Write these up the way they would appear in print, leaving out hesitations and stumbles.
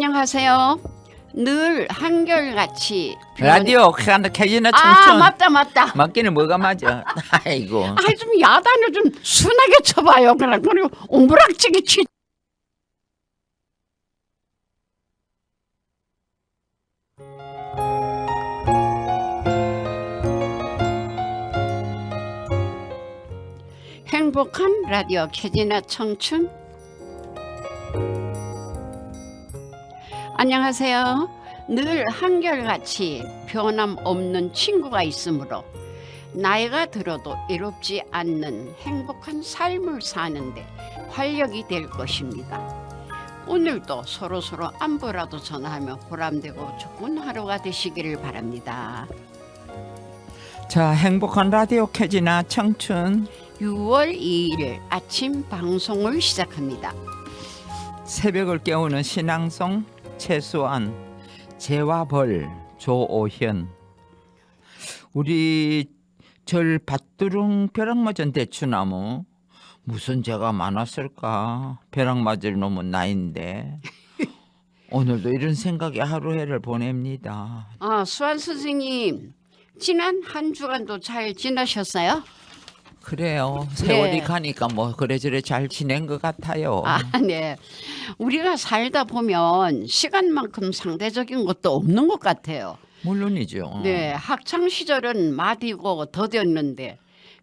안녕하세요. 늘 한결같이 라디오 켜지나 청춘. 맞다. 맞기는 뭐가 맞아. 아이고. 좀 야단을 좀 순하게 쳐봐요. 그리고 옹부락치기 치. 행복한 라디오 켜지나 청춘. 안녕하세요. 늘 한결같이 변함없는 친구가 있으므로 나이가 들어도 이롭지 않는 행복한 삶을 사는데 활력이 될 것입니다. 오늘도 서로서로 안부라도 전하며 보람되고 좋은 하루가 되시기를 바랍니다. 자, 행복한 라디오 켜지나 청춘. 6월 2일 아침 방송을 시작합니다. 새벽을 깨우는 신앙송 최수환, 재와 벌, 조오현. 우리 절 밭두릉 벼락맞은 대추나무 무슨 죄가 많았을까? 벼락 맞을 놈은 나인데. 오늘도 이런 생각에 하루해를 보냅니다. 수환 선생님, 지난 한 주간도 잘 지나셨어요? 그래요. 세월이 네. 가니까 뭐 그래저래 잘 지낸 것 같아요. 네. 우리가 살다 보면 시간만큼 상대적인 것도 없는 것 같아요. 물론이죠. 네, 학창 시절은 마디고 더뎠는데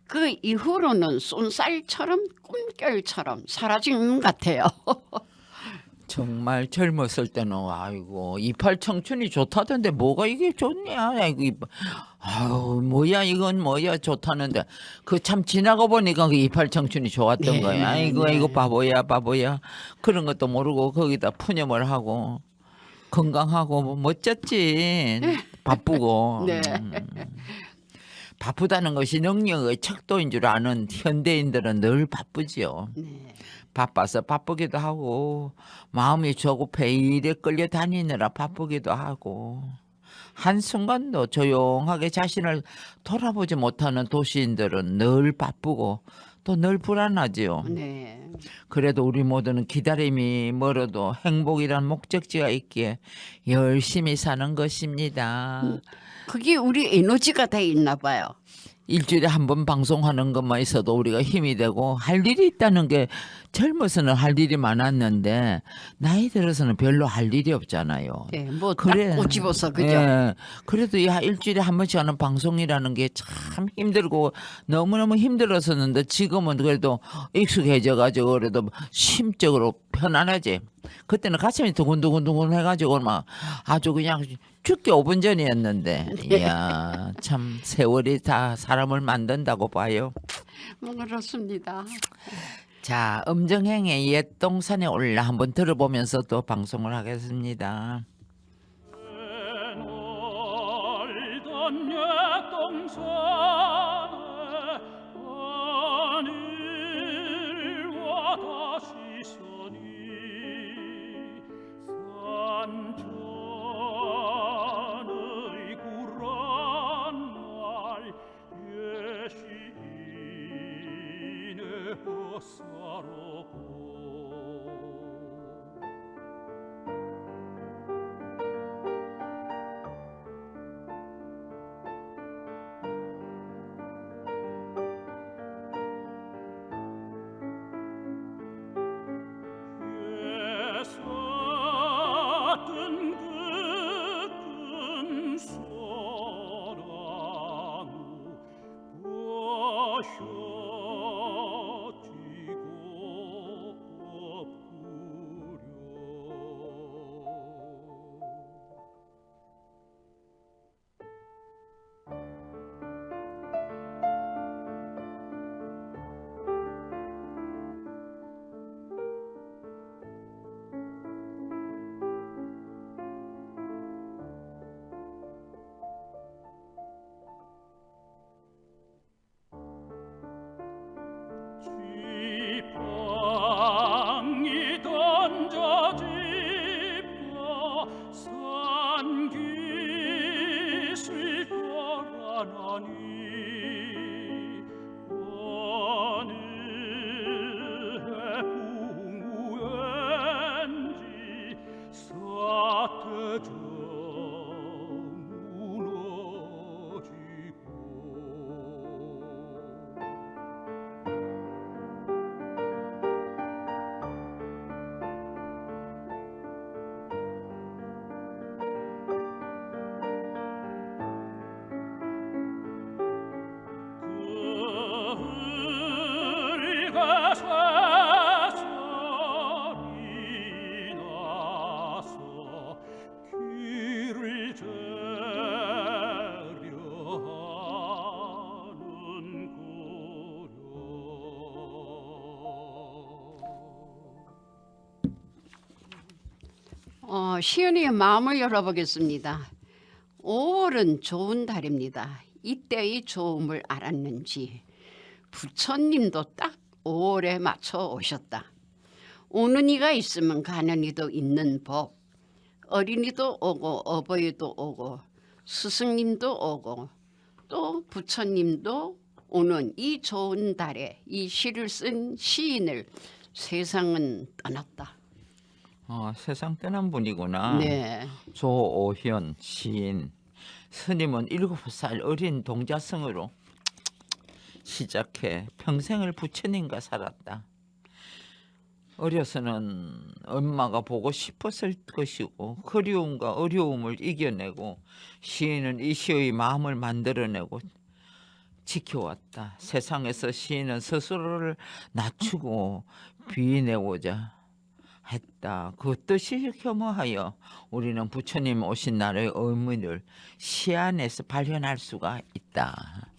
그 이후로는 쏜살처럼 꿈결처럼 사라진 것 같아요. 정말 젊었을 때는 아이고 이팔 청춘이 좋다던데 뭐가 이게 좋냐? 아유 뭐야 이건 뭐야 좋다는데 그 참 지나고 보니까 그 이팔 청춘이 좋았던 네, 거야. 아이고 네. 이거 바보야 그런 것도 모르고 거기다 푸념을 하고 건강하고 뭐 멋졌지. 바쁘고. 네. 바쁘다는 것이 능력의 척도인 줄 아는 현대인들은 늘 바쁘지요. 네. 바빠서 바쁘기도 하고 마음이 조급해 일에 끌려 다니느라 바쁘기도 하고 한순간도 조용하게 자신을 돌아보지 못하는 도시인들은 늘 바쁘고 또 늘 불안하지요. 네. 그래도 우리 모두는 기다림이 멀어도 행복이란 목적지가 있기에 열심히 사는 것입니다. 그게 우리 에너지가 돼 있나 봐요. 일주일에 한 번 방송하는 것만 있어도 우리가 힘이 되고 할 일이 있다는 게 젊어서는 할 일이 많았는데 나이 들어서는 별로 할 일이 없잖아요. 네, 뭐 딱 꼬집어서 그죠? 예, 그래도 일주일에 한 번씩 하는 방송이라는 게 참 힘들고 너무너무 힘들었었는데 지금은 그래도 익숙해져 가지고 그래도 심적으로 편안하지. 그때는 가슴이 두근두근 해가지고 막 아주 그냥 죽기 5분 전이었는데 이야 참 세월이 다 사람을 만든다고 봐요. 그렇습니다. 자, 음정행의 옛 동산에 올라 한번 들어보면서 또 방송을 하겠습니다. 놀던 옛 동산에 하늘과 다시 서니 산천의 굴한 날 예시인의 헛사로고 뜬 그 소나무 보셔지고 지팡이 던져짚어 산기슭 돌아나니 어느 해 풍우엔지 시은이의 마음을 열어보겠습니다. 5월은 좋은 달입니다. 이때의 좋음을 알았는지 부처님도 딱 5월에 맞춰 오셨다. 오는 이가 있으면 가는 이도 있는 법. 어린이도 오고 어버이도 오고 스승님도 오고 또 부처님도 오는 이 좋은 달에 이 시를 쓴 시인을 세상은 떠났다. 세상 떠난 분이구나. 네. 조오현 시인. 스님은 7살 어린 동자승으로 시작해 평생을 부처님과 살았다. 어려서는 엄마가 보고 싶었을 것이고 그리움과 어려움을 이겨내고 시인은 이 시의 마음을 만들어내고 지켜왔다. 세상에서 시인은 스스로를 낮추고 비내고자 했다. 그 뜻이 겸허하여 우리는 부처님 오신 날의 의미를 시 안에서 발견할 수가 있다.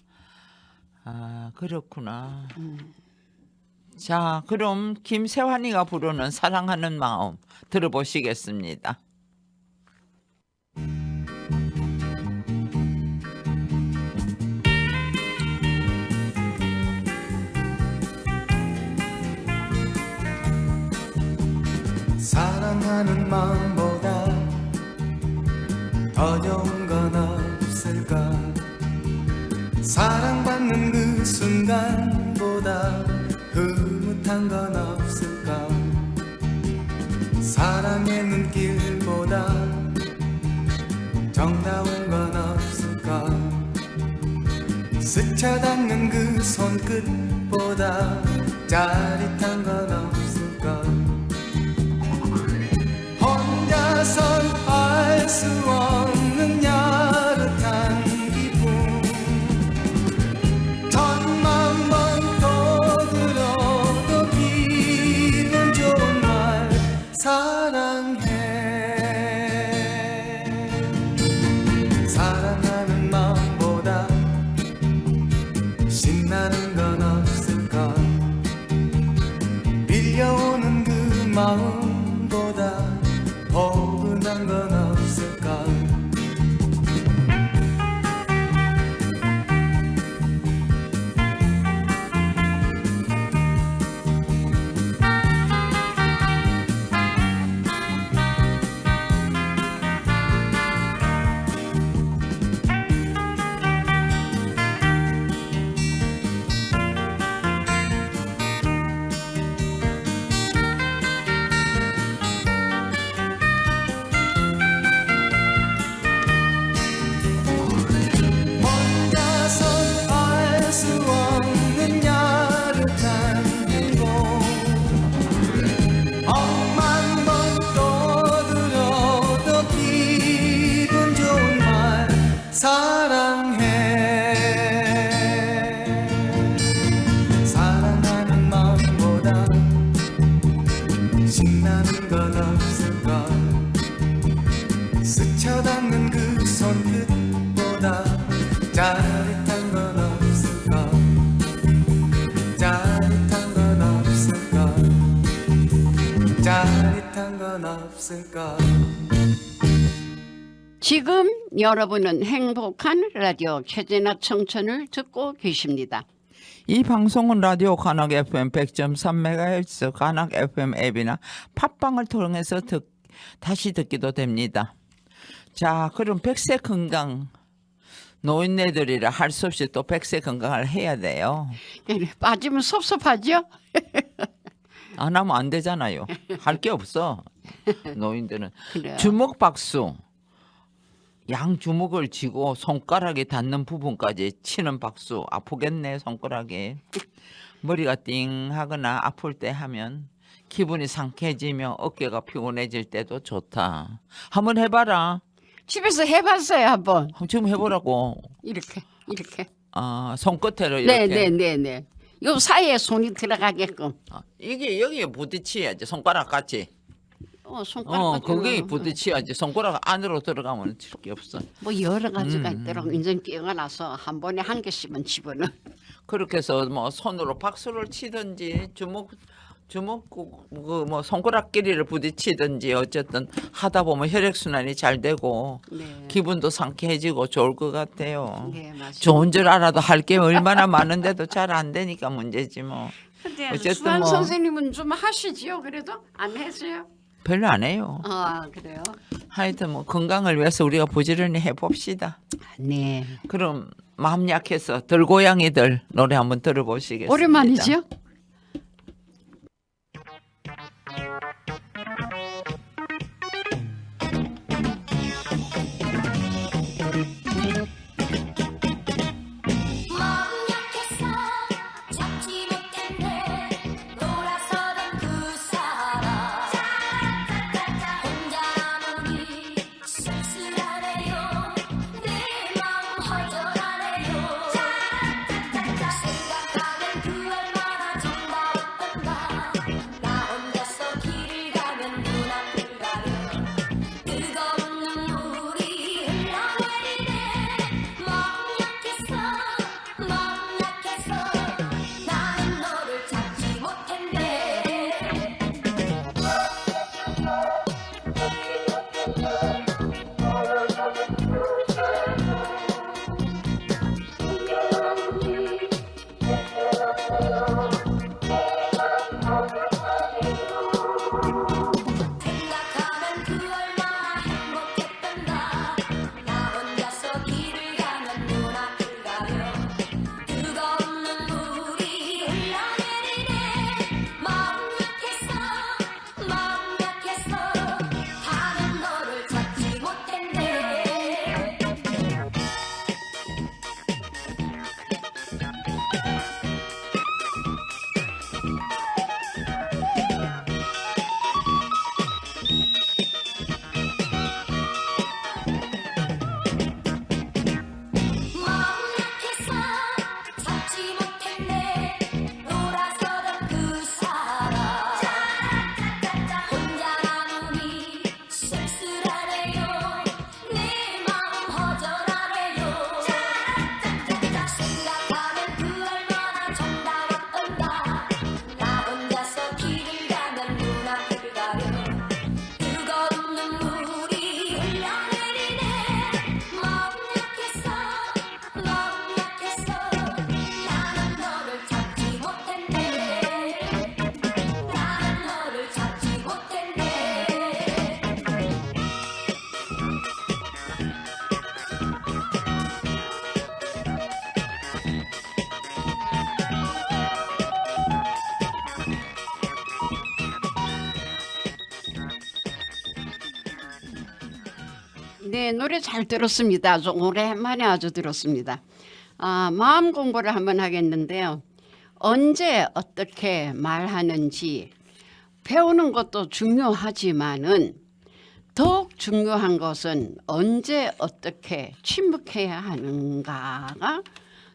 그렇구나. 자, 그럼 김세환이가 부르는 사랑하는 마음 들어보시겠습니다. 사랑하는 마음보다 더 좋은 건 없을까. 사랑받는 그 순간보다 흐뭇한 건 없을까. 사랑의 눈길보다 정다운 건 없을까. 스쳐닿는 그 손끝보다 짜릿한 건 없을까. 혼자선 알 수 없는 야릇한 기분. 천만 번 떠들어도 기분 좋은 말 사랑해. 사랑하는 마음보다 신나는 건 없을까. 밀려오는 그 마음보다 포근한 건 없을까. 혼자선 알 수 없는 야릇한 행복. 억만 번 떠들어도 기분 좋은 말 사랑해. 사랑하는 마음보다 신나는 건 없을까. 스쳐닿는 그 손끝보다 짜릿한 건 없을까. 짜릿한 건 없을까. 짜릿한 건 없을까. 지금 여러분은 행복한 라디오 최재나 청천을 듣고 계십니다. 이 방송은 라디오 관악 FM 100.3MHz 관악 FM 앱이나 팟빵을 통해서 다시 듣기도 됩니다. 자, 그럼 100세 건강 노인네들이라 할 수 없이 또 100세 건강을 해야 돼요. 빠지면 섭섭하죠? 안 하면 안 되잖아요. 할 게 없어. 노인들은. 그래요. 주먹 박수. 양 주먹을 쥐고 손가락이 닿는 부분까지 치는 박수. 아프겠네 손가락이. 머리가 띵하거나 아플 때 하면 기분이 상쾌해지며 어깨가 피곤해질 때도 좋다. 한번 해봐라. 집에서 해봤어요 한번. 지금 해보라고. 이렇게. 손끝으로 이렇게. 네네네네. 요 사이에 손이 들어가게끔. 이게 여기에 부딪혀야지 손가락 같이. 손가락 거기 부딪혀야지. 손가락 안으로 들어가면 칠 게 없어. 뭐 여러 가지가 있도록 인전 끼가 나서 한 번에 한 개씩은 집어넣어. 그렇게 해서 뭐 손으로 박수를 치든지 주먹 주먹 그뭐 손가락 끼리를 부딪히든지 어쨌든 하다 보면 혈액 순환이 잘 되고 네. 기분도 상쾌해지고 좋을 것 같아요. 네, 맞습니다. 좋은 줄 알아도 할 게 얼마나 많은데도 잘 안 되니까 문제지 뭐. 근데 어쨌든 수환 뭐- 선생님은 좀 하시지요? 그래도 안 해서요? 별로 안 해요. 아, 그래요? 하여튼 뭐 건강을 위해서 우리가 부지런히 해봅시다. 네. 그럼 마음 약해서 들고양이들 노래 한번 들어보시겠습니다. 오랜만이죠? 마음 약해서 잡지 못했네 돌아서던 그 사람 혼자 아무리 쓸쓸하네요 내 마음 허전하네요 생각하면 그 얼마나 정다웠던가 나 혼자서 길을 가면 눈앞을 가려 뜨거운 눈물이 흘러내리네 마음 약해서 나는 너를 찾지 못했네 생각하면 그 얼마나 행복했던가 나 혼자서 길을 가면 눈앞을 가려 뜨거운 눈물이 흘러내리네 마음 약해서 다른 너를 찾지 못했네 마음 약해서 찾지 못했네 돌아서던 그 사람 혼자 남으니 쓸쓸하네요 내 마음 허전하네요 생각하면 그 얼마나 정다웠던가 나 혼자서 길을 가면 눈앞을 가려 뜨거운 눈물이 흘러내리네 마음 약해서 나는 너를 찾지 못했네 나는 너를 찾지 못했네 네, 노래 잘 들었습니다. 아주 오랜만에 아주 들었습니다. 아, 마음 공부를 한번 하겠는데요. 언제 어떻게 말하는지 배우는 것도 중요하지만은 더욱 중요한 것은 언제 어떻게 침묵해야 하는가가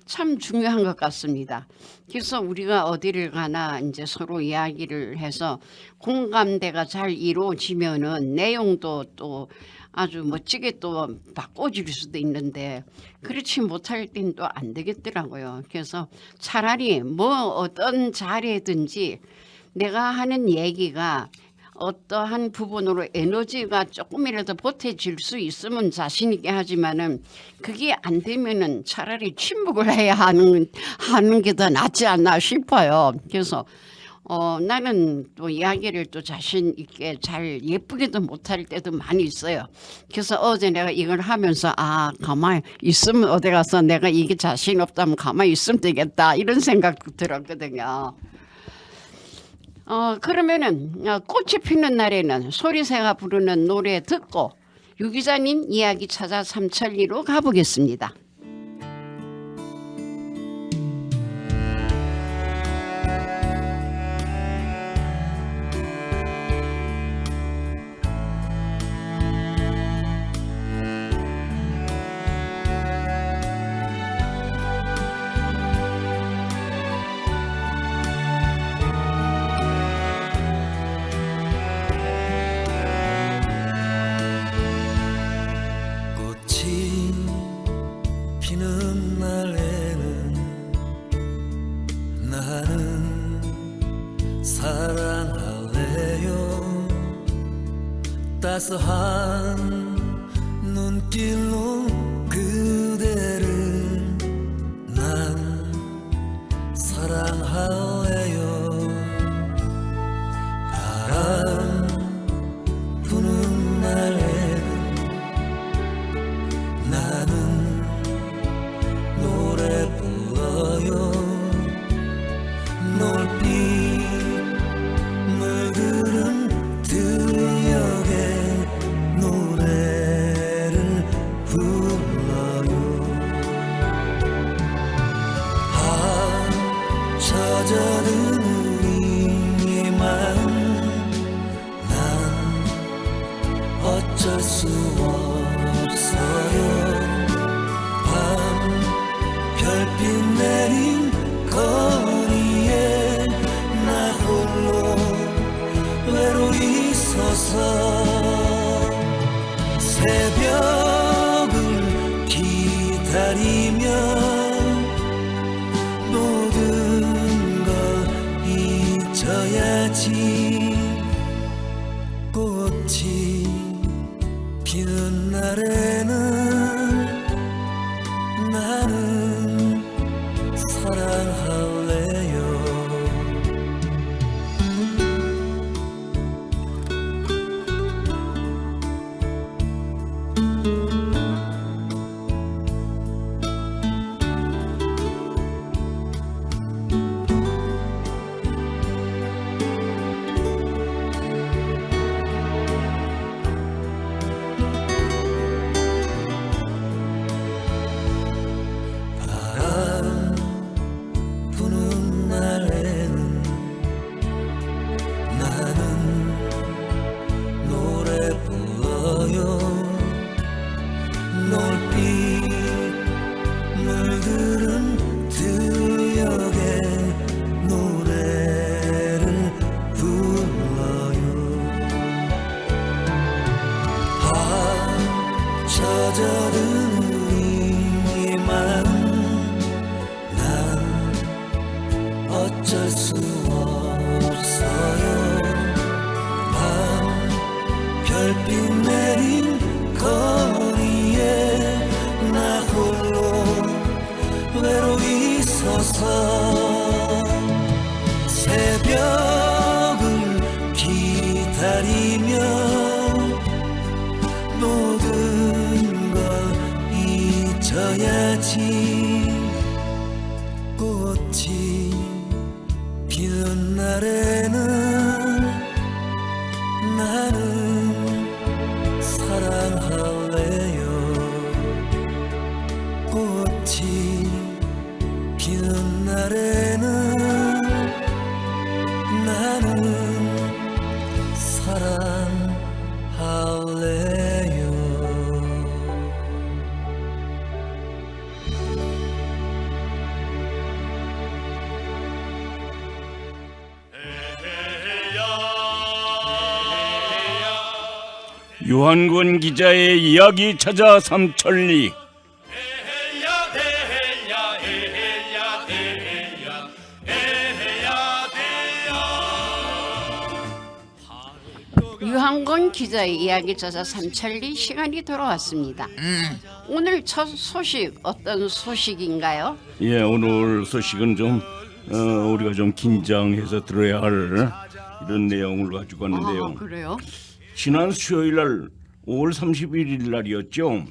참 중요한 것 같습니다. 그래서 우리가 어디를 가나 이제 서로 이야기를 해서 공감대가 잘 이루어지면은 내용도 또 아주 멋지게 또 바꿔질 수도 있는데 그렇지 못할 땐 또 안 되겠더라고요. 그래서 차라리 뭐 어떤 자리에든지 내가 하는 얘기가 어떠한 부분으로 에너지가 조금이라도 보태질 수 있으면 자신 있게 하지만은 그게 안 되면은 차라리 침묵을 해야 하는 게 더 낫지 않나 싶어요. 그래서 나는 또 이야기를 또 자신 있게 잘 예쁘게도 못할 때도 많이 있어요. 그래서 어제 내가 이걸 하면서 가만히 있으면 어디 가서 내가 이게 자신 없다면 가만히 있으면 되겠다 이런 생각도 들었거든요. 그러면은 꽃이 피는 날에는 소리새가 부르는 노래 듣고 유 기자님 이야기 찾아 삼천리로 가보겠습니다. 꽃이 피는 날에는 나는 사랑할래요 따스한 눈길로 그대를 난 사랑할래요 바람 부는 날에는 나는 노래 불러요 놀빛 물들은 들녘에 노래를 불러요 젖어드는 이 마음 난 어쩔 수 없어요 밤 별빛 내린 거리에 나 홀로 외로이 서서 새벽을 기다리며 모든 걸 잊어야지 꽃이 피는 날에는 나는 사랑할래요 바람 부는 날에는 나는 노래 불러요 놀빛 물들은 들녘에 노래를 불러요 젖어드는 이 마음 난 어쩔 수 없어요 밤 별빛 내린 거리에 나 홀로 외로이 서서 새벽을 기다리며 모든 걸 잊어야지 꽃이 피는 날에는 나는 사랑할래요 꽃이 피는 날에는 나는 사랑할래요 유한권 기자의 이야기 찾아 삼천리. 유한권 기자의 이야기 저자 삼천리 시간이 돌아왔습니다. 오늘 첫 소식 어떤 소식인가요? 예, 오늘 소식은 좀 우리가 좀 긴장해서 들어야 할 이런 내용을 가지고 왔는데요. 아, 그래요? 지난 수요일 날 5월 31일 날이었죠.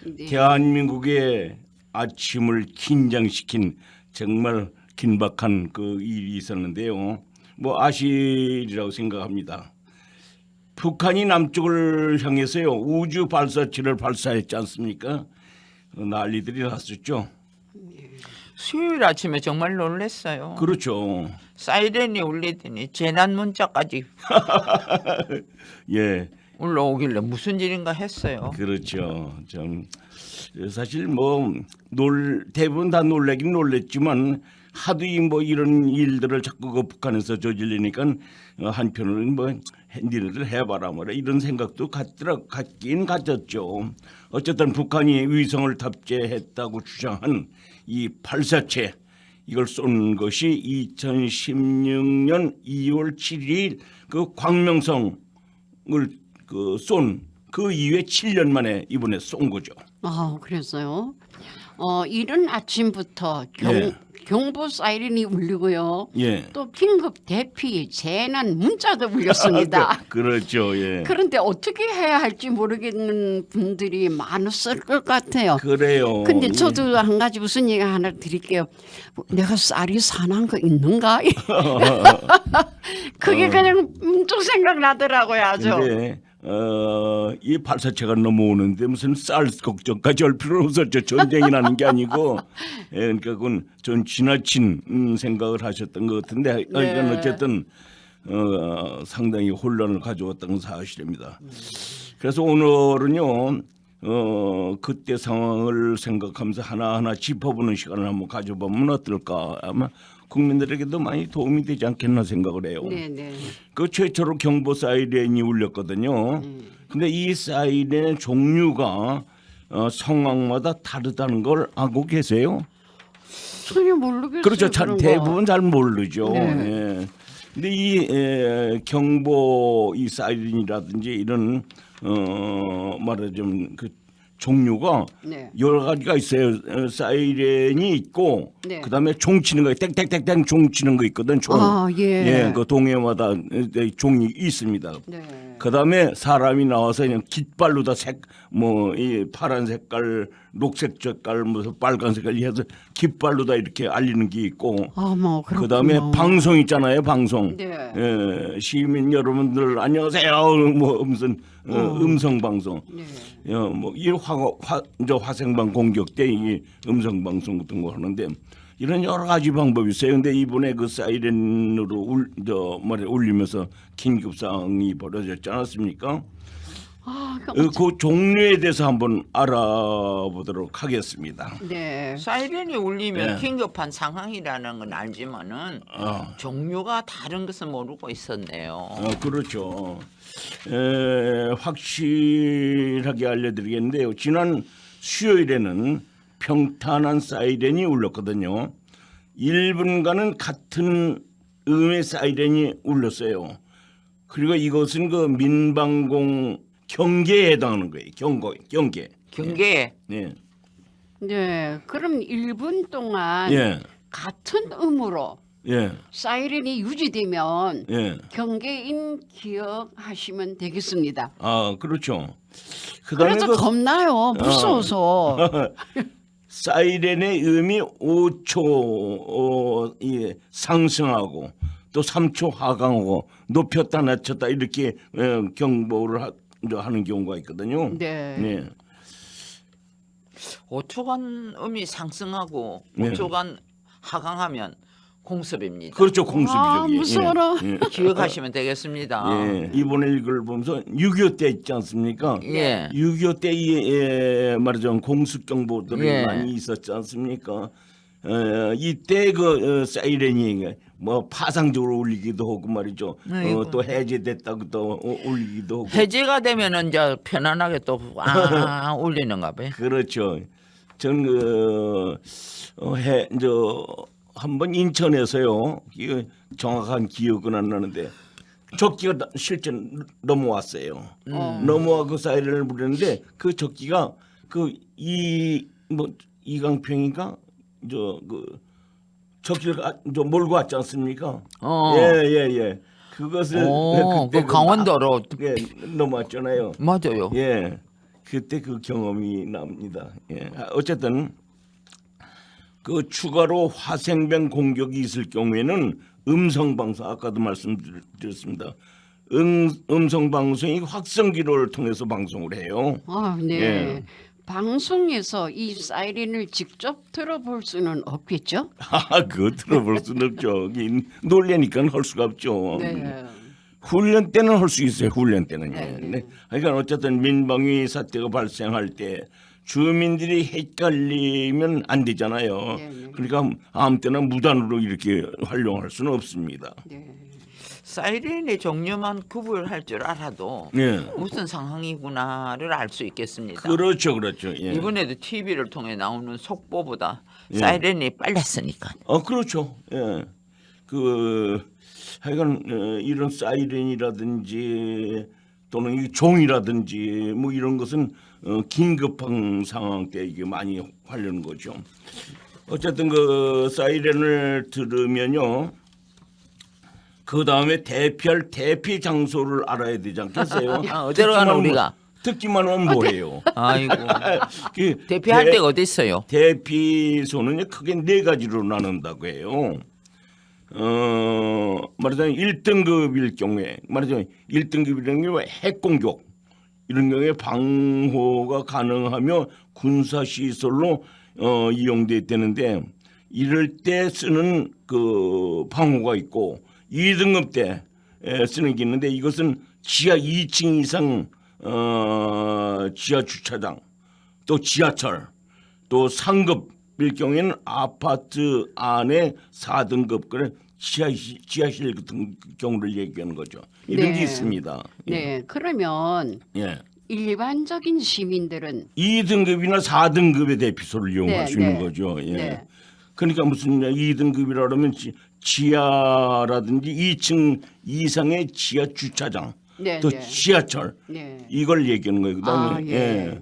네. 대한민국의 아침을 긴장시킨 정말 긴박한 그 일이 있었는데요. 뭐 아시리라고 생각합니다. 북한이 남쪽을 향해서요 우주 발사체를 발사했지 않습니까? 난리들이 났었죠. 수요일 아침에 정말 놀랐어요. 그렇죠. 사이렌이 울리더니 재난 문자까지 예, 올라오길래 무슨 일인가 했어요. 그렇죠. 좀 사실 뭐 대부분 다 놀라긴 놀랬지만 하도 뭐 이런 일들을 자꾸 그 북한에서 저지르니까 한편으로는 뭐 니네들 해봐라 뭐라 이런 생각도 갖긴 가졌죠. 어쨌든 북한이 위성을 탑재했다고 주장한 이 발사체 이걸 쏜 것이 2016년 2월 7일 그 광명성을 쏜 그 이후에 7년 만에 이번에 쏜 거죠. 그랬어요. 이른 아침부터 예. 경보 사이렌이 울리고요. 예. 또 긴급 대피, 재난 문자도 울렸습니다. 그렇죠. 예. 그런데 어떻게 해야 할지 모르겠는 분들이 많았을 것 같아요. 그래요. 근데 저도 한 가지 무슨 얘기 하나 드릴게요. 내가 쌀이 산한 거 있는가? 그게 그냥 문득 생각나더라고요. 아주. 근데 이 발사체가 넘어오는데 무슨 쌀 걱정까지 할 필요는 없었죠. 전쟁이 나는 게 아니고, 그러니까 그건 전 지나친 생각을 하셨던 것 같은데, 그러니까 어쨌든 상당히 혼란을 가져왔던 사실입니다. 그래서 오늘은요, 그때 상황을 생각하면서 하나하나 짚어보는 시간을 한번 가져보면 어떨까? 아마 국민들에게도 많이 도움이 되지 않겠나 생각을 해요. 네네. 그 최초로 경보 사이렌이 울렸거든요. 근데 이 사이렌의 종류가 성악마다 다르다는 걸 알고 계세요? 전혀 모르겠어요. 그렇죠. 그런 거. 대부분 잘 모르죠. 네. 예. 근데 이 경보 이 사이렌이라든지 이런 말하자면 그 종류가 네. 여러 가지가 있어요. 사이렌이 있고 네. 그다음에 종 치는 거 땡땡땡땡 종 치는 거 있거든. 종. 예. 그 동해마다 종이 있습니다. 네. 그다음에 사람이 나와서 그냥 깃발로 다 이 파란 색깔, 녹색 색깔, 무슨 빨간 색깔 해서 깃발로 다 이렇게 알리는 게 있고. 뭐 그렇군요. 그다음에 방송 있잖아요, 방송. 네. 시민 여러분들 안녕하세요. 뭐 무슨 음성 방송. 네. 뭐이 화생방 공격 때 이 음성 방송 같은 거 하는데 이런 여러 가지 방법이 있어요. 근데 이번에 그 사이렌으로 울리면서 긴급 상황이 벌어졌지 않았습니까? 그 종류에 대해서 한번 알아보도록 하겠습니다. 네. 사이렌이 울리면 네. 긴급한 상황이라는 건 알지만은 종류가 다른 것은 모르고 있었네요. 그렇죠. 확실하게 알려드리겠는데요. 지난 수요일에는 평탄한 사이렌이 울렸거든요. 1분간은 같은 음의 사이렌이 울렸어요. 그리고 이것은 그 민방공 경계에 해당하는 거예요. 경계. 경계. 네. 네. 그럼 1분 동안 예. 같은 음으로 예. 사이렌이 유지되면 예. 경계인 기억하시면 되겠습니다. 그렇죠. 그다음에 그래서 겁나요. 무서워서. 사이렌의 음이 5초 상승하고 또 3초 하강하고 높였다 낮췄다 이렇게 경보를 하는 경우가 있거든요. 네. 5초간 음이 상승하고 네. 5초간 하강하면 공습입니다. 그렇죠. 공습이죠. 그게. 무서워라. 기억하시면 되겠습니다. 이번에 이걸 보면서 6.25 때 있지 않습니까? 예. 6.25 때 말하자면 공습 경보들이 예. 많이 있었지 않습니까? 이때 그 사이렌이 뭐 파상적으로 울리기도 하고 말이죠. 아이고. 또 해제됐다고 또 울리기도 하고. 해제가 되면은 이제 편안하게 또 울리는가 봐요. 그렇죠. 한번 인천에서요. 이거 정확한 기억은 안 나는데 적기가 실제 넘어왔어요. 넘어와 그 사이렌을 부르는데 그 적기가 이강평인가 적기를 몰고 왔지 않습니까? 예. 그것을 그때 그 강원도로 넘어왔잖아요. 맞아요. 예, 그때 그 경험이 납니다. 예, 어쨌든 그 추가로 화생방 공격이 있을 경우에는 음성 방송 아까도 말씀드렸습니다. 음성 방송이 확성기를 통해서 방송을 해요. 네. 예. 방송에서 이 사이렌을 직접 들어볼 수는 없겠죠? 그거 들어볼 수는 없죠. 놀래니까 할 수가 없죠. 네. 훈련 때는 할 수 있어요. 훈련 때는. 네. 그러니까 어쨌든 민방위 사태가 발생할 때 주민들이 헷갈리면 안 되잖아요. 네. 그러니까 아무 때나 무단으로 이렇게 활용할 수는 없습니다. 네. 사이렌의 종류만 구분할 줄 알아도 예. 무슨 상황이구나를 알 수 있겠습니다. 그렇죠, 그렇죠. 예. 이번에도 TV를 통해 나오는 속보보다 예. 사이렌이 빨랐으니까. 그렇죠. 예. 하여간 이런 사이렌이라든지 또는 이 종이라든지 뭐 이런 것은 긴급한 상황 때 이게 많이 하려는 거죠. 어쨌든 그 사이렌을 들으면요. 그 다음에 대피할 대피 장소를 알아야 되지 않겠어요? 어디로 가는 우리가? 듣기만 하면 뭐해요? 아이고. 그 대피할 데가 어디 있어요? 대피소는 크게 네 가지로 나눈다고 해요. 말하자면 1등급일 경우에 말하자면 1등급이라는 게 핵공격 이런 경우에 방호가 가능하며 군사시설로 이용되는데 이럴 때 쓰는 그 방호가 있고 2등급 때 쓰는 게 있는데 이것은 지하 2층 이상 지하 주차장 또 지하철 또 상급일 경우에는 아파트 안에 4등급 그래 지하실 같은 경우를 얘기하는 거죠. 이런 네. 게 있습니다. 네, 그러면 예. 일반적인 시민들은 2등급이나 4등급의 대피소를 이용할 네, 수 있는 네. 거죠. 예. 네. 그러니까 무슨 2등급이라 그러면 지하라든지 2층 이상의 지하 주차장 네, 또 네. 지하철 네. 이걸 얘기하는 거예요. 그다음에 아, 예. 예.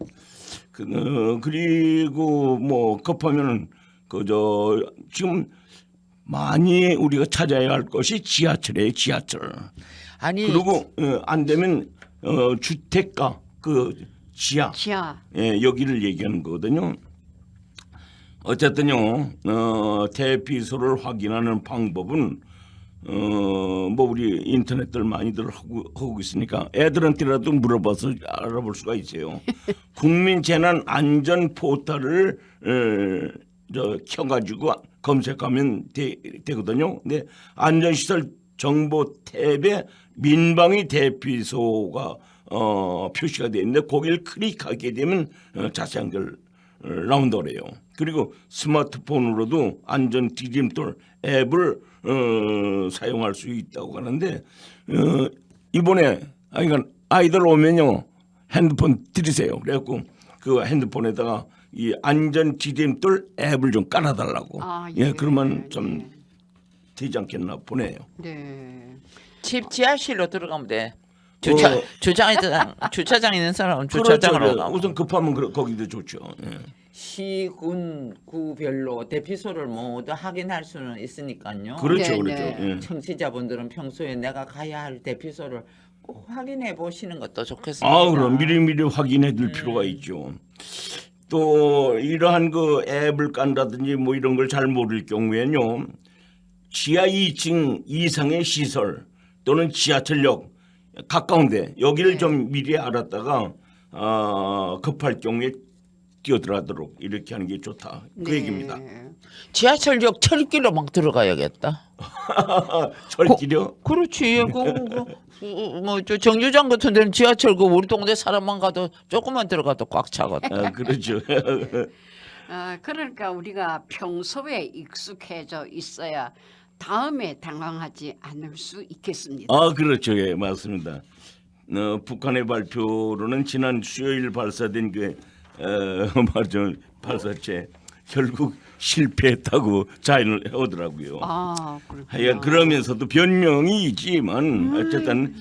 그리고 뭐 급하면은 그저 지금 많이 우리가 찾아야 할 것이 지하철이에요. 지하철. 아니 그리고 안 되면 주택가 그 지하 지하. 예, 여기를 얘기하는 거거든요. 어쨌든요 대피소를 확인하는 방법은 뭐 우리 인터넷들 많이들 하고 있으니까 애들한테라도 물어봐서 알아볼 수가 있어요. 국민재난안전 포털을 켜가지고 검색하면 되거든요. 근데 안전시설 정보 탭에 민방위 대피소가 표시가 되어 있는데 거기를 클릭하게 되면 자세한 걸 나온다래요. 그리고 스마트폰으로도 안전 디딤돌 앱을 사용할 수 있다고 하는데 이번에 아이들 오면요 핸드폰 드리세요. 그래갖고 그 핸드폰에다가 이 안전 디딤돌 앱을 좀 깔아달라고. 아, 예, 예. 그러면 좀 되지 않겠나 보네요. 네. 집 지하실로 들어가면 돼. 어. 주차장 있는 사람은 주차장으로 그렇죠. 가고. 우선 급하면 거기도 좋죠. 예. 시군 구별로 대피소를 모두 확인할 수는 있으니까요. 그렇죠, 네, 그렇죠. 네. 예. 청취자분들은 평소에 내가 가야 할 대피소를 꼭 확인해 보시는 것도 좋겠습니다. 그럼 미리미리 확인해 둘 필요가 있죠. 또 이러한 그 앱을 깐다든지 뭐 이런 걸 잘 모를 경우에는요. 지하 2층 이상의 시설 또는 지하철역 가까운데 여기를 네. 좀 미리 알았다가 급할 경우에 뛰어들어가도록 이렇게 하는 게 좋다. 그 네. 얘기입니다. 지하철역 철길로 막 들어가야겠다. 철길이요? 그렇지. 뭐저 정류장 같은 데는 지하철 우리 동네 사람만 가도 조금만 들어가도 꽉 차거든. 그렇죠. 그러니까 우리가 평소에 익숙해져 있어야 다음에 당황하지 않을 수 있겠습니다. 그렇죠. 예, 맞습니다. 북한의 발표로는 지난 수요일 발사된 말하자면 발사체 결국 실패했다고 자인을 하더라고요. 그렇군요. 하여간 그러면서도 변명이지만 어쨌든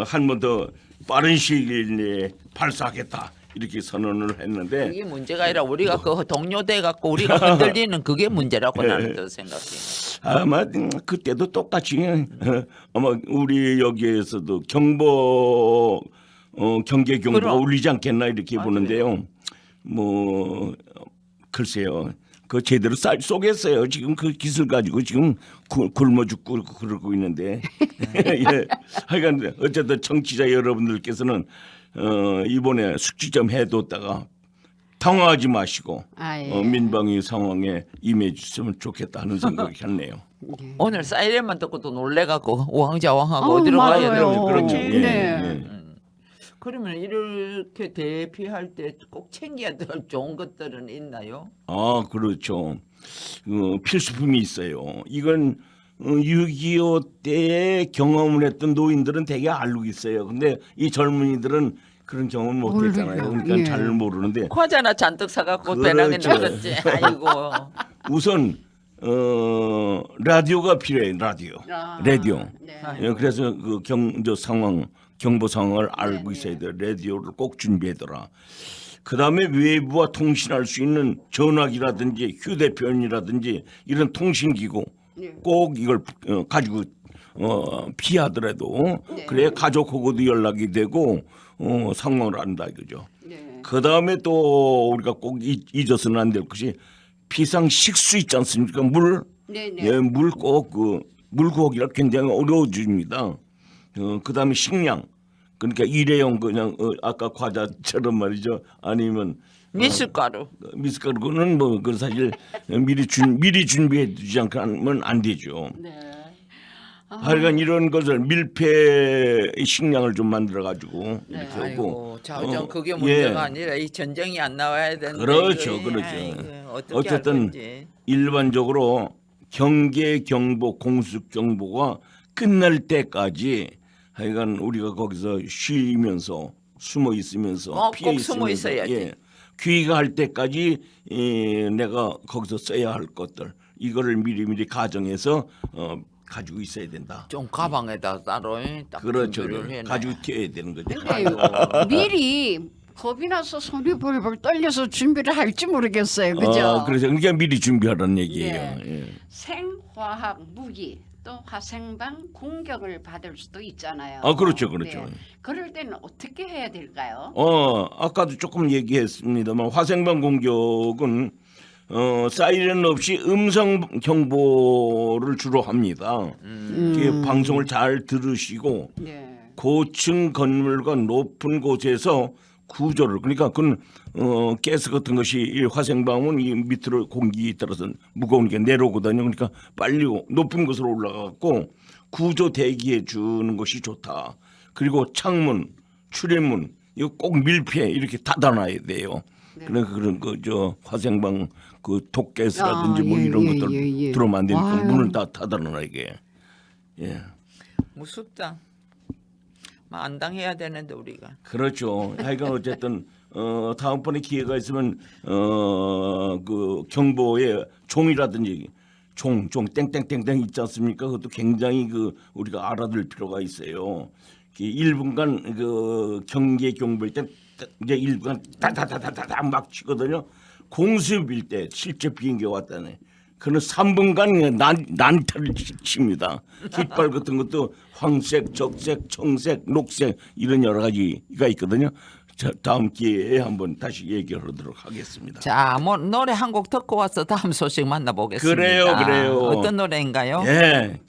한 번 더 빠른 시일 내에 발사하겠다 이렇게 선언을 했는데 이게 문제가 아니라 우리가 그 동료돼 갖고 우리가 흔들리는 그게 문제라고 나는 또 생각해. 아마 그때도 똑같이 아마 우리 여기에서도 경보 경계 경보가 그럼. 울리지 않겠나 이렇게 보는데요. 뭐 글쎄요. 그 제대로 쏘겠어요. 지금 그 기술 가지고 지금 굶어 죽고 그러고 있는데. 예. 하여간 어쨌든 청취자 여러분들께서는 이번에 숙지 좀 해뒀다가 당황하지 마시고 예. 민방위 상황에 임해 주시면 좋겠다 하는 생각이 했네요. 오늘 사이렌만 듣고도 놀래갖고 우왕좌왕하고 아우, 어디로 가야 맞아요. 되는지 그렇지. 예, 네. 예. 그러면 이렇게 대피할 때 꼭 챙겨야 될 좋은 것들은 있나요? 그렇죠. 필수품이 있어요. 이건 6.25 때에 경험을 했던 노인들은 되게 알고 있어요. 근데 이 젊은이들은 그런 경험을 못 했잖아요. 모르죠. 그러니까 예. 잘 모르는데 과자나 잔뜩 사갖고 그렇죠. 배낭에 넣었지. 아이고. 우선 라디오가 필요해요. 라디오. 라디오. 네. 예, 그래서 그 경저 상황, 경보 상황을 알고 있어야 돼요. 라디오를 꼭 준비해둬라. 그 다음에 외부와 통신할 수 있는 전화기라든지 휴대폰이라든지 이런 통신기구 꼭 이걸 가지고 피하더라도 그래야 가족하고도 연락이 되고 상황을 안다 이거죠. 네. 그 다음에 또 우리가 꼭 잊어서는 안 될 것이 비상 식수 있지 않습니까? 물. 네네. 예, 물 꼭 물 구하기가 굉장히 어려워집니다. 그 다음에 식량. 그러니까 일회용 그냥 아까 과자처럼 말이죠. 아니면 미숫가루. 미숫가루는 뭐 그 사실 미리 준비해 두지 않으면 안 되죠. 네. 하여간 이런 것을 밀폐 식량을 좀 만들어 가지고 이렇게 하고 아이고, 자우정 그게 예. 문제가 아니라 이 전쟁이 안 나와야 되는데. 그렇죠, 이거, 그렇죠. 아이고, 어떻게 어쨌든 할 건지. 일반적으로 경계 경보, 공습 경보가 끝날 때까지 하여간 우리가 거기서 쉬면서 숨어 있으면서 피해 꼭 숨어 있으면서 있어야지. 귀가할 때까지 내가 거기서 써야 할 것들 이거를 미리미리 가정해서 가지고 있어야 된다. 좀 가방에다 따로 딱 그렇죠. 준비를 해놔. 가지고 튀어야 되는 거죠. 근데 미리 겁이 나서 손이 벌벌 떨려서 준비를 할지 모르겠어요. 그죠? 그래서 그러니까 미리 준비하라는 얘기예요. 네. 예. 생화학 무기 또 화생방 공격을 받을 수도 있잖아요. 그렇죠, 그렇죠. 그럴 때는 어떻게 해야 될까요? 아까도 조금 얘기했습니다만 화생방 공격은 사이렌 없이 음성 경보를 주로 합니다. 이게 방송을 잘 들으시고 네. 고층 건물과 높은 곳에서 구조를 그러니까 그건 가스 같은 것이 이 화생방은 이 밑으로 공기 따라서 무거우니까 내려오거든요. 그러니까 빨리 높은 곳으로 올라가고 구조 대기해 주는 것이 좋다. 그리고 창문, 출입문 이거 꼭 밀폐 이렇게 닫아놔야 돼요. 그러니까 그런 그 화생방 그 독가스라든지 뭐 예, 이런 예, 것들 예, 예. 들어오면 안 되니까 아유. 문을 다 닫아놔야 이게. 예. 무섭다. 안 당해야 되는데 우리가. 그렇죠. 하여간 어쨌든 다음번에 기회가 있으면 그 경보에 종이라든지 종 땡땡땡땡 있지 않습니까? 그것도 굉장히 그 우리가 알아둘 필요가 있어요. 1분간 그 경계 경보일 때 이제 1분간 다다다다다 막 치거든요. 공습일 때 실제 비행기가 왔다네. 그는 3분간 난타를 칩니다. 깃발 같은 것도 황색, 적색, 청색, 녹색 이런 여러 가지가 있거든요. 자, 다음 기회에 한번 다시 얘기하도록 하겠습니다. 자, 뭐 노래 한 곡 듣고 와서 다음 소식 만나보겠습니다. 그래요. 어떤 노래인가요? 예,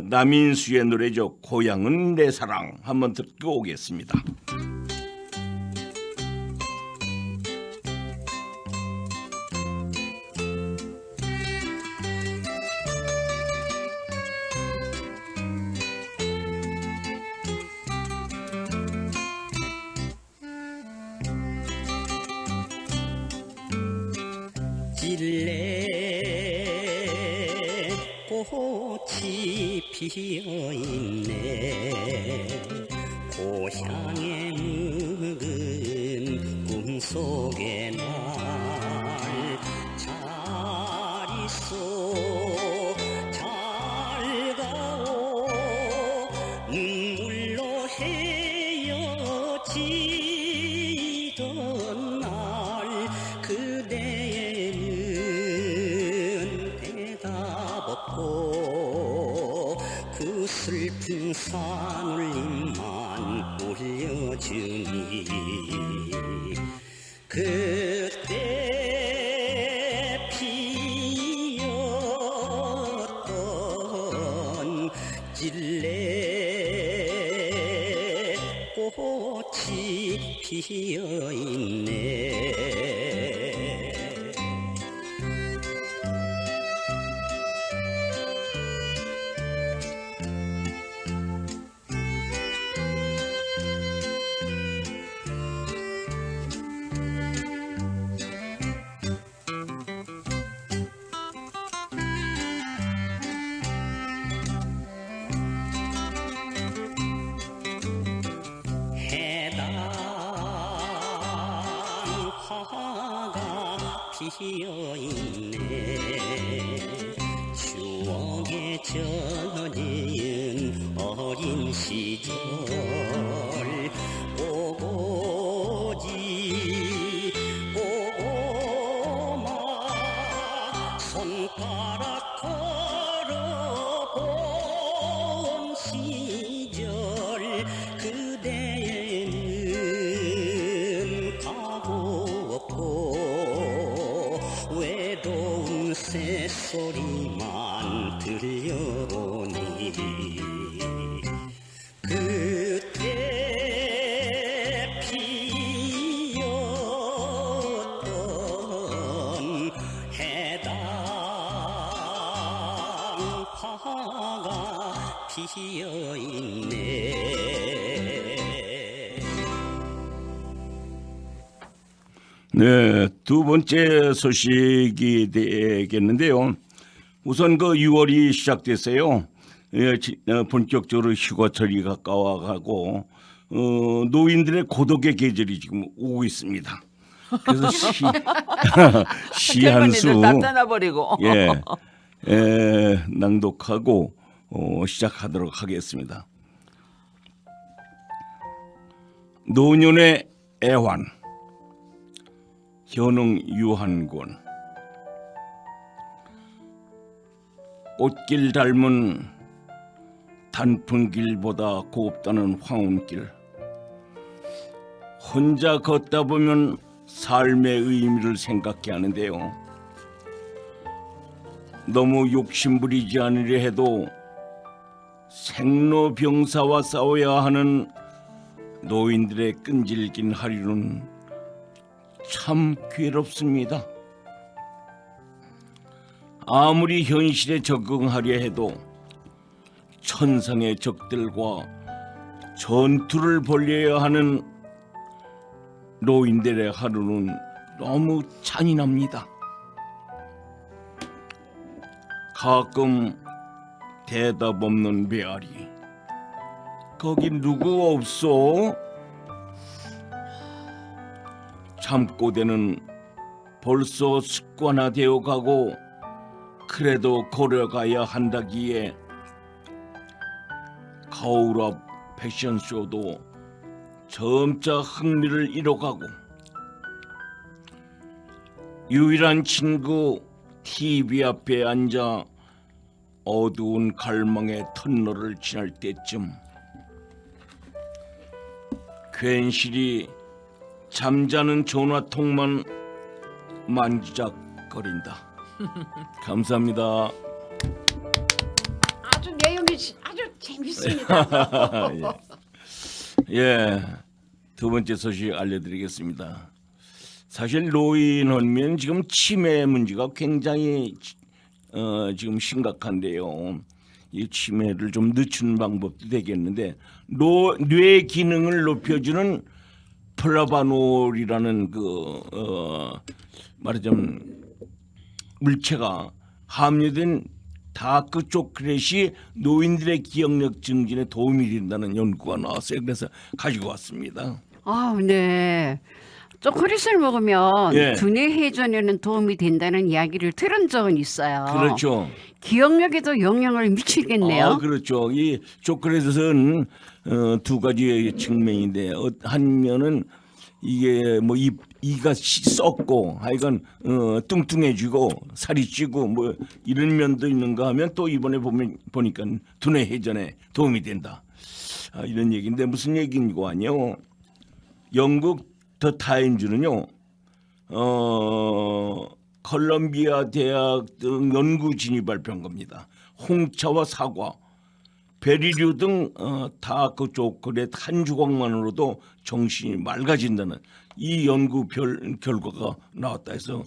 남인수의 노래죠. 고향은 내 사랑 한번 듣고 오겠습니다. 찔레 꽃이 피어있네 고향의 묵은 꿈속에 날 잘 있어 잘 가오 눈물로 헤어지던 날 그대는 대답 없고 그 슬픈 산울림만 올려주니 그때 피었던 찔레 꽃이 피어있네 있네 추억에 젖은 어린 시절 오고지 오마 손가락 걸어본 시절 그대는 가고 없고 외로운 새소리만 들려오니 그때 피었던 해당파가 피어있네 네, 두 번째 소식이 되겠는데요. 우선 그 6월이 시작됐어요. 본격적으로 휴가철이 가까워가고 노인들의 고독의 계절이 지금 오고 있습니다. 그래서 시 한 수 다 떠나버리고. 낭독하고 시작하도록 하겠습니다. 노년의 애환 현웅 유한권 꽃길 닮은 단풍길보다 곱다는 황혼길 혼자 걷다 보면 삶의 의미를 생각해 하는데요. 너무 욕심부리지 않으려 해도 생로병사와 싸워야 하는 노인들의 끈질긴 하루는 참 괴롭습니다. 아무리 현실에 적응하려 해도 천상의 적들과 전투를 벌여야 하는 노인들의 하루는 너무 잔인합니다. 가끔 대답 없는 메아리 거기 누구 없소? 잠꼬대는 벌써 습관화되어 가고 그래도 걸어가야 한다기에 거울 앞 패션쇼도 점차 흥미를 잃어가고 유일한 친구 TV 앞에 앉아 어두운 갈망의 터널을 지날 때쯤 괜시리 잠자는 전화통만 만지작거린다. 감사합니다. 아주 내용이 아주 재밌습니다. 예, 두 번째 소식 알려드리겠습니다. 사실 노인하면 지금 치매 문제가 굉장히 지금 심각한데요. 이 치매를 좀 늦추는 방법도 되겠는데 뇌 기능을 높여주는 플라바놀이라는 말하자면 물체가 함유된 다크 초콜릿이 노인들의 기억력 증진에 도움이 된다는 연구가 나왔어요. 그래서 가지고 왔습니다. 아, 네. 초콜릿을 먹으면 예. 두뇌 회전에는 도움이 된다는 이야기를 들은 적은 있어요. 그렇죠. 기억력에도 영향을 미치겠네요. 아, 그렇죠. 이 초콜릿은 두 가지 측면인데 한 면은 이게 뭐 이가 썩고 하여간 뚱뚱해지고 살이 찌고 뭐 이런 면도 있는가 하면 또 이번에 보니까 두뇌 회전에 도움이 된다. 이런 얘기인데 무슨 얘기인 거 아니에요? 영국 더 타임즈는요. 컬럼비아 대학 등 연구 진이 발표한 겁니다. 홍차와 사과, 베리류 등 다크 초콜릿 한 조각만으로도 정신이 맑아진다는 이 연구 결과가 나왔다 해서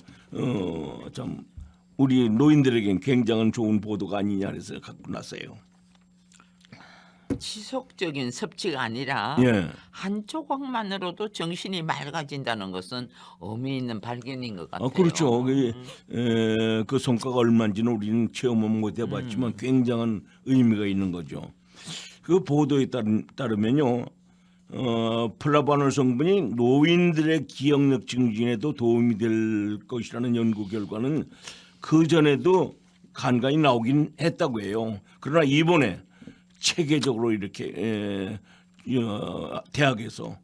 참 우리 노인들에겐 굉장한 좋은 보도가 아니냐 해서 갖고 났어요. 지속적인 섭취가 아니라 예. 한 조각만으로도 정신이 맑아진다는 것은 의미 있는 발견인 것 같아요. 그렇죠. 그 성과가 얼마인지는 우리는 체험은 못 해봤지만 굉장한 의미가 있는 거죠. 그 보도에 따르면요, 플라바놀 성분이 노인들의 기억력 증진에도 도움이 될 것이라는 연구 결과는 그 전에도 간간히 나오긴 했다고 해요. 그러나 이번에 체계적으로 이렇게 대학에서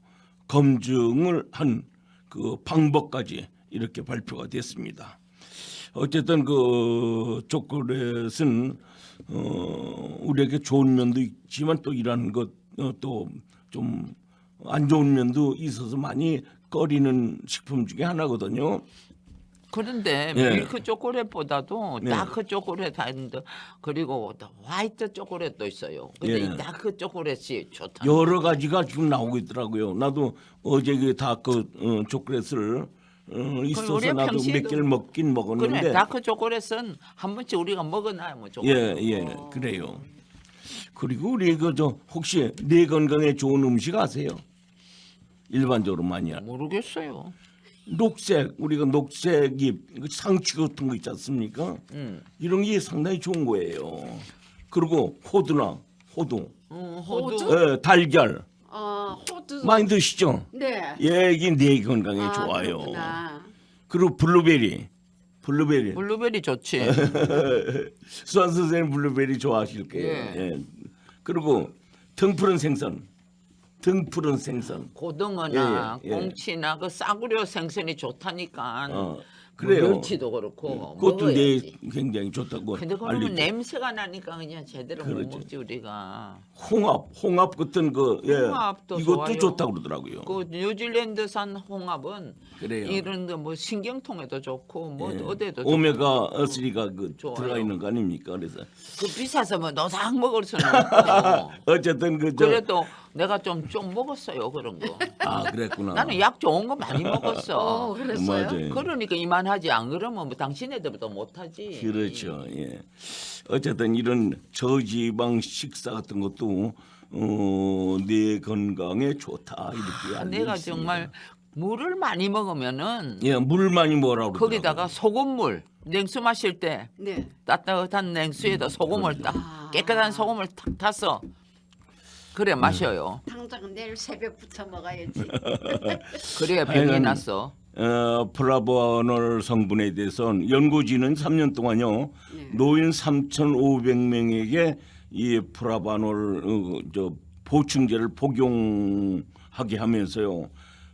검증을 한 그 방법까지 이렇게 발표가 됐습니다. 어쨌든 그 초콜릿은 우리에게 좋은 면도 있지만 또 이런 것 또 좀 안 좋은 면도 있어서 많이 꺼리는 식품 중에 하나거든요. 그런데 예. 밀크 초콜릿보다도 네. 다크 초콜릿 하는데 그리고 또 화이트 초콜릿도 있어요. 근데 예. 이 다크 초콜릿이 좋다. 여러 가지가 지금 나오고 있더라고요. 나도 어제 그 다크 초콜릿을 있어서 우리가 나도 평시에도- 몇 개를 먹긴 먹었는데 그래 다크 초콜릿은 한 번씩 우리가 먹어놔야 뭐 좋아. 예, 그래요. 그리고 우리 그 저 혹시 내 건강에 좋은 음식 아세요? 일반적으로 많이 모르겠어요. 녹색 우리가 녹색잎 그 상추 같은 거 있지 않습니까? 이런 게 상당히 좋은 거예요. 그리고 호두, 호두. 예, 달걀 호두. 많이 드시죠? 네. 예, 이게 내 건강에 아, 좋아요. 그렇구나. 그리고 블루베리. 블루베리 좋지. 수환 선생님 블루베리 좋아하실 거예요. 예. 예. 그리고 등푸른 생선. 고등어나 예, 예. 꽁치나 그 싸구려 생선이 좋다니까. 그래요. 멸치도 그렇고 그것도 내 먹어야지. 굉장히 좋다고 근데 그러면 알리죠. 냄새가 나니까 그냥 제대로 못 그렇죠. 먹지 우리가. 홍합 같은 거 홍합도 이것도 좋아요. 좋다고 그러더라고요. 그 뉴질랜드산 홍합은 그래요. 이런 거 뭐 신경통에도 좋고 뭐 예. 어디에도 오메가 3가 그 좋아요. 들어가 있는 거 아닙니까? 그래서 그 비싸서 뭐 노상 먹을 수는 없고. 어쨌든 그저 그래도 내가 좀 먹었어요 그런 거. 그랬구나. 나는 약 좋은 거 많이 먹었어. 그랬어요? 맞아요. 그러니까 이만하지 안 그러면 뭐 당신네들보다 못하지. 그렇죠. 예. 어쨌든 이런 저지방 식사 같은 것도 내 건강에 좋다 이렇게 알고 내가 있습니다. 정말 물을 많이 먹으면은 예, 물 많이 먹으라고 거기다가 소금물 냉수 마실 때 네. 따뜻한 냉수에다 소금을 딱 깨끗한 소금을 탁 타서 그래 마셔요. 당장 내일 새벽부터 먹어야지. 그래야 병이 하여간 났어. 플라보놀 성분에 대해서는 연구진은 3년 동안요 노인 3,500명에게 이 플라바놀 보충제를 복용하게 하면서요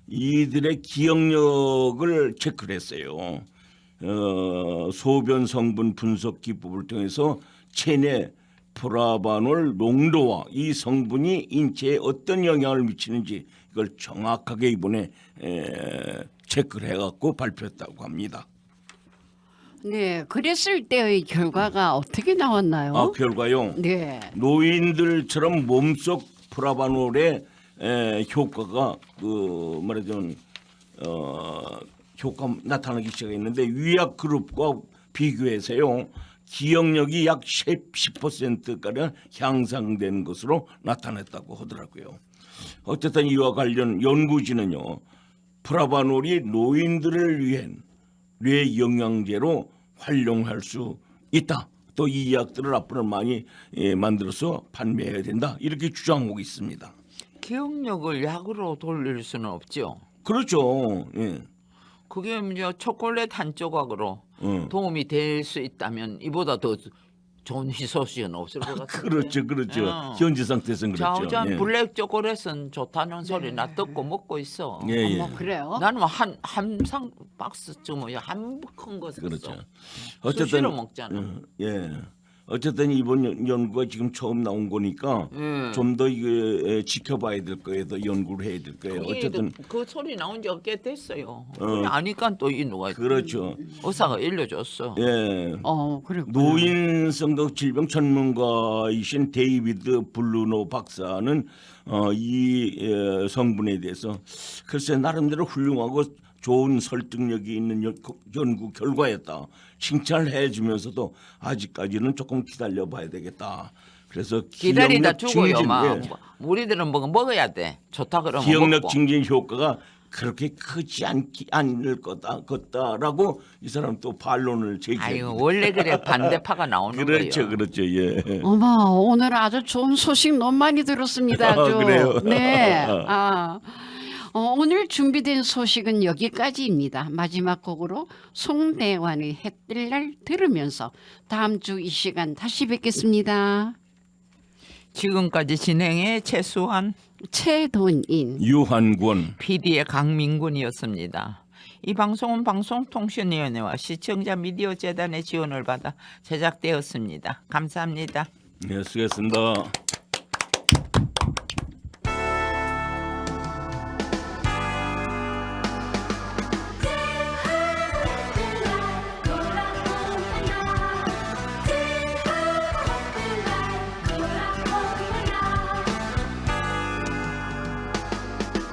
이들의 기억력을 체크를 했어요. 소변 성분 분석 기법을 통해서 체내 플라바놀 농도와 이 성분이 인체에 어떤 영향을 미치는지 이걸 정확하게 이번에 체크를 해갖고 발표했다고 합니다. 네. 그랬을 때의 결과가 어떻게 나왔나요? 결과요. 네. 노인들처럼 몸속 플라바놀의 효과가 그 말하자면 효과 나타나기 시작했는데 위약 그룹과 비교해서요 기억력이 약 10%가량 향상된 것으로 나타났다고 하더라고요. 어쨌든 이와 관련 연구진은요 플라바놀이 노인들을 위한 뇌 영양제로 활용할 수 있다. 또 이 약들을 앞으로 많이 만들어서 판매해야 된다. 이렇게 주장하고 있습니다. 기억력을 약으로 돌릴 수는 없죠. 그렇죠. 예. 그게 이제 초콜릿 한 조각으로 응. 도움이 될 수 있다면 이보다 더 좋은 희소식은 없을 것 같아요. 그렇죠. 어. 현재 상태에서는 그렇죠. 좌우전 예. 블랙 초콜릿은 좋다는 소리 나 듣고 먹고 있어. 예. 어머 그래요? 나는 한상 박스쯤 한 큰 거 샀어. 그렇죠. 수시로 먹잖아. 예. 어쨌든 이번 연구가 지금 처음 나온 거니까 좀 더 이게 지켜봐야 될 거예요. 더 연구를 해야 될 거예요. 어쨌든 그 소리 나온 지 꽤 됐어요. 그냥 아니까 또 이 누가 그렇죠. 의사가 알려줬어. 예. 그렇구나. 노인성적 질병 전문가이신 데이비드 블루노 박사는 이 성분에 대해서 글쎄 나름대로 훌륭하고 좋은 설득력이 있는 연구 결과였다. 칭찬을 해주면서도 아직까지는 조금 기다려봐야 되겠다. 그래서 기다리다 기억력 죽어요. 증진, 막 우리들은 먹어야 돼. 좋다 그러면 기억력 먹고. 증진 효과가 그렇게 크지 않을 거다라고 이 사람 또 반론을 제기해요. 아유 원래 그래 반대파가 나오는 그렇죠, 거예요. 그렇죠, 예. 어머, 오늘 아주 좋은 소식 너무 많이 들었습니다. 아주. 그래요? 네. 오늘 준비된 소식은 여기까지입니다. 마지막 곡으로 송대환의 해 뜰 날 들으면서 다음 주 이 시간 다시 뵙겠습니다. 지금까지 진행의 최수환, 최돈인. 유한권. PD의 강민군이었습니다. 이 방송은 방송통신위원회와 시청자 미디어 재단의 지원을 받아 제작되었습니다. 감사합니다. 네, 수고했습니다.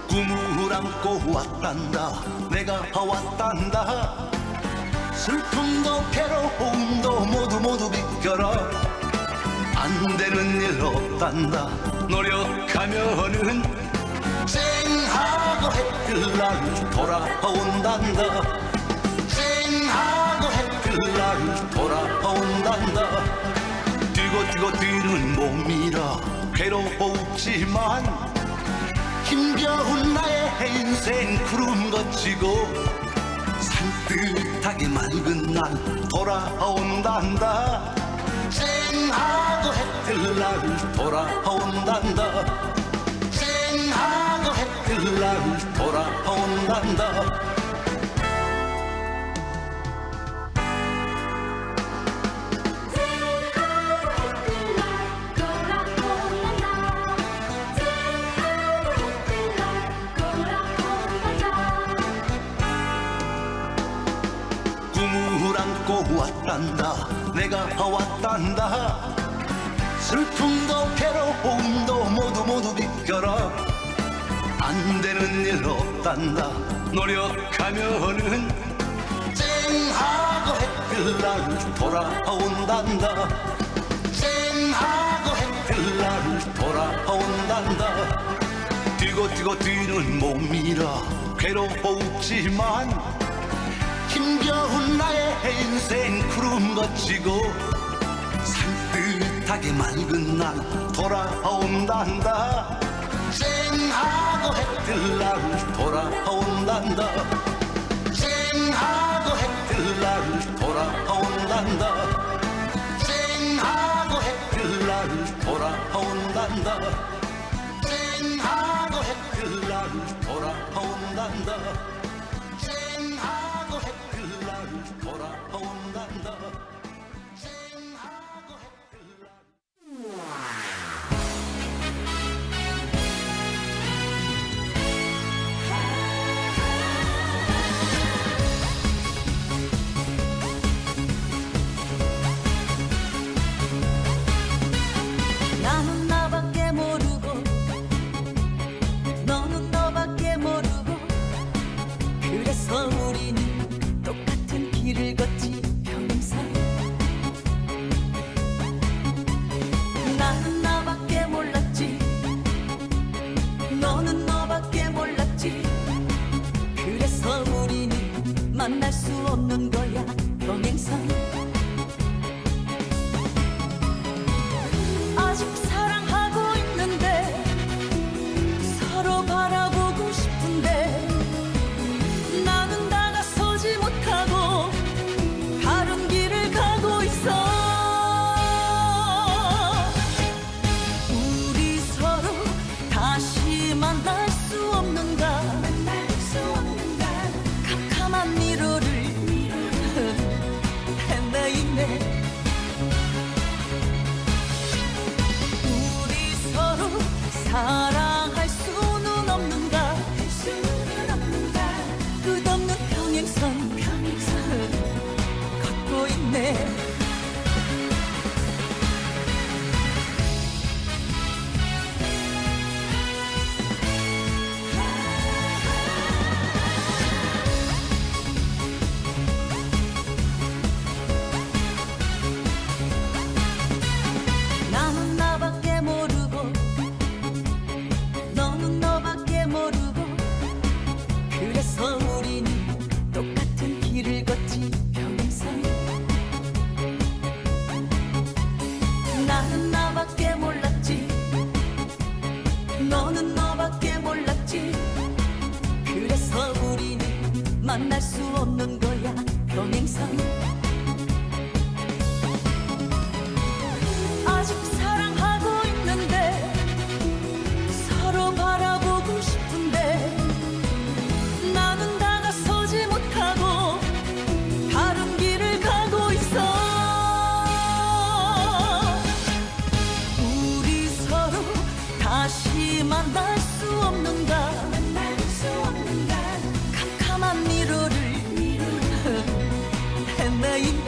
꿈을 안고 왔단다 내가 왔단다 슬픔도 괴로움도 모두 비껴라 안 되는 일 없단다 노력하면은 쨍하고 해뜰 날 돌아온단다 쨍하고 해뜰 날 돌아온단다 뛰고 뛰는 몸이라 괴로웠지만 힘겨운 나의 인생 구름 거치고 산뜻하게 맑은 날 돌아온단다 쨍하고 해뜰 날 돌아온단다 쨍하고 해뜰 날 돌아온단다 꿈을 안고 왔단다 내가 왔단다 슬픔도 괴로움도 모두 비껴라 안 되는 일 없단다 노력하면은 쨍하고 해뜰 날 돌아온단다 쨍하고 해뜰 날 돌아온단다 뛰고 뛰는 몸이라 괴로웠지만 힘겨운 나의 인생 구름 거치고 산뜻하게 맑은 날 돌아온단다 쨍하고 해뜰 날 돌아온단다 쨍하고 해뜰 날 돌아온단다 쨍하고 해뜰 날 돌아온단다 쨍하고 해뜰 날 돌아온단다 쨍하고 해뜰 날 돌아온단다 쨍하고 해뜰 날 나는 나밖에 모르고 너는 너밖에 모르고 그래서 우리는 똑같은 길을 걷지 평생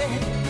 돼